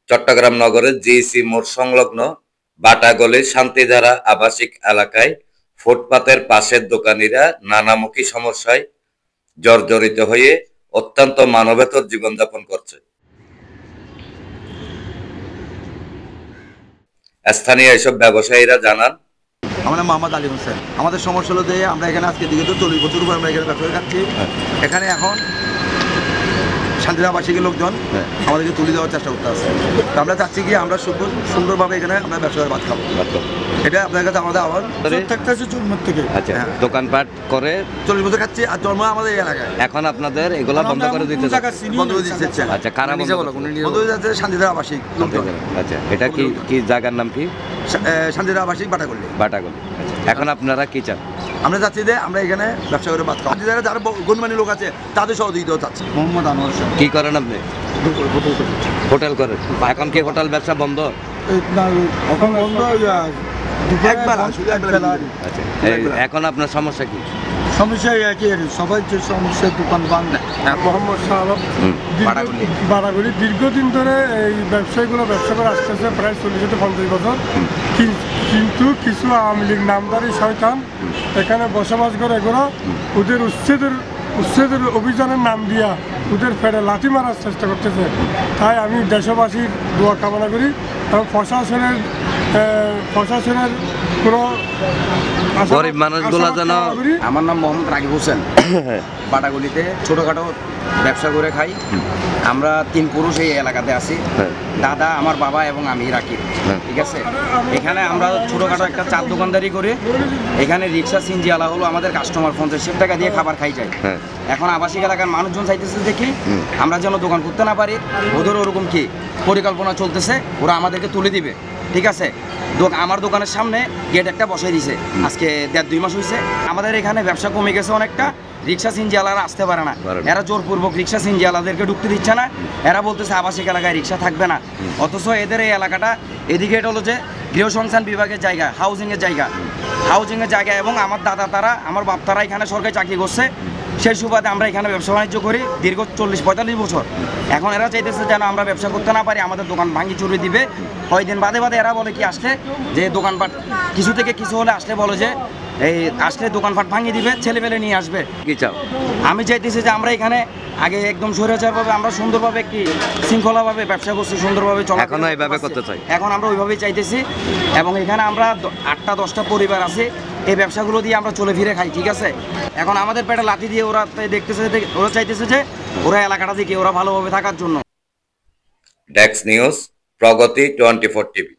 চট্টগ্রাম নগরের জিইসি মোড় সংলগ্ন বাটাগলির শান্তিধারা আবাসিক এলাকায় ফুটপাতের পাশের দোকানিরা নানামুখী সমস্যায় জর্জরিত হয়ে অত্যন্ত মানবেতর জীবনযাপন করছে। স্থানীয় এসব ব্যবসায়ীরা জানান, আমার নাম মোহাম্মদ আলী হোসেন। আমাদের সমস্যা হলো যে আমরা এখানে আজকে দিকে তো 40 বছর উপর আমরা এখানে ব্যবসা খাচ্ছি। এখানে এখন শান্তিধারা আবাসিকের লোকজন আমাদেরকে তুলে দেওয়ার চেষ্টা করতে আছে। তো আমরা চাচ্ছি কি আমরা সুন্দরভাবে এখানে আমরা ব্যবসা করে ভাত খাবো। এটা আপনার কাছে আমাদের আবার থাকতে আছে জন্মের থেকে। আচ্ছা, দোকানপাট করে 40 বছর খাচ্ছি আর জন্ম আমাদের এই এলাকায়। এখন আপনাদের এগুলা বন্ধ করে দিতে বন্ধ করে দিচ্ছে। আচ্ছা, কারা বন্ধ হয়ে যাচ্ছে? শান্তিধারা আবাসিক লোকজন। আচ্ছা, এটা কি জায়গার নাম কি? শান্তিধারা আবাসিক বাটাগলি। বাটাগলি। এখন আপনারা কি চান? আমরা চাচ্ছি যে আমরা এখানে ব্যবসা করে ভাত খাবো। শান্তিধারা যারা গণ্যমান্য লোক আছে তাদের সহযোগিতাও চাচ্ছি। মোহাম্মদ আনোয়ার শাহ। কি করেন আপনি? হোটেল করেন। এখন কি হোটেল ব্যবসা বন্ধ? এখন বন্ধ। আচ্ছা, এখন আপনার সমস্যা কি? সমস্যা একই, সবাই যে সমস্যার দোকান বান্ধ। মোহাম্মদ শাহ আলম, বাড়াগুড়ি। দীর্ঘদিন ধরে এই ব্যবসায়ীগুলো ব্যবসা করে আসতেছে প্রায় 40-50 বছর। কিন্তু কিছু আওয়ামী লীগ নামদারি শয়তান এখানে বসবাস করে, এগুলো ওদের উচ্ছেদের অভিযানের নাম দিয়া ওদের ফেরে লাথি মারার চেষ্টা করতেছে। তাই আমি দেশবাসীর দোয়া কামনা করি এবং প্রশাসনের কোনো গরিব মানুষগুলো যেন। আমার নাম মোহাম্মদ রাকিব হোসেন। বাটাগলিতে ছোটোখাটো ব্যবসা করে খাই। আমরা 3 পুরুষ এই এলাকাতে আছি, দাদা, আমার বাবা এবং আমি রাকিব। ঠিক আছে, এখানে আমরা ছোটোখাটো একটা চার দোকানদারি করে এখানে রিক্সা সিনজিওয়ালা হলো আমাদের কাস্টমার 50 টাকা দিয়ে খাবার খাই যায়। এখন আবাসিক এলাকার মানুষজন চাইতেছে দেখি আমরা যেন দোকান করতে না পারি। ওদের ওরকম কি পরিকল্পনা চলতেছে, ওরা আমাদেরকে তুলে দিবে। ঠিক আছে, আমার দোকানের সামনে গেট একটা বসাই দিছে। আজকে 1.5-2 মাস হয়েছে। আমাদের এখানে ব্যবসা কমে গেছে অনেকটা। রিক্সা সিনজিওয়ালারা আসতে পারে না, এরা জোরপূর্বক রিক্সা সিনজিওয়ালাদেরকে ঢুকতে দিচ্ছে না। এরা বলতেছে আবাসিক এলাকায় রিক্সা থাকবে না, অথচ এদের এই এলাকাটা এদিকে এটা হলো যে গৃহসংস্থান বিভাগের জায়গা, হাউজিংয়ের জায়গা এবং আমার দাদা তারা, আমার বাপ তারা এখানে সরকারি চাকরি করছে। সেই সুবাদে আমরা এখানে ব্যবসা বাণিজ্য করি দীর্ঘ 40-45 বছর। এখন এরা চাইতেছে যেন আমরা ব্যবসা করতে না পারি, আমাদের দোকান ভাঙি চুরি দিবে। কয়েকদিন বাদে এরা বলে কি আসলে যে দোকানপাট কিছু থেকে কিছু হলে আসলে বলে যে এই আসলে দোকানপাট ভাঙিয়ে দিবে, ছেলেমেলে নিয়ে আসবে। কি চাও? আমি চাইতেছি যে আমরা এখানে আগে একদম স্বৈরাচারভাবে আমরা সুন্দরভাবে কি শৃঙ্খলাভাবে ব্যবসা করছি, সুন্দরভাবে চলা। এখন এইভাবে করতে চাই। এখন আমরা ওইভাবেই চাইতেছি এবং এখানে আমরা 8টা-10টা পরিবার আছে, এই ব্যবসাগুলো দিয়ে আমরা চলে ফিরে খাই। ঠিক আছে, এখন আমাদের পেটে লাথি দিয়ে ওরা দেখতেছে, ওরা চাইতেছে যে ওরা এলাকাটা দিকে ওরা ভালোভাবে থাকার জন্য। ডেস্ক নিউজ, প্রগতি 24 টিভি।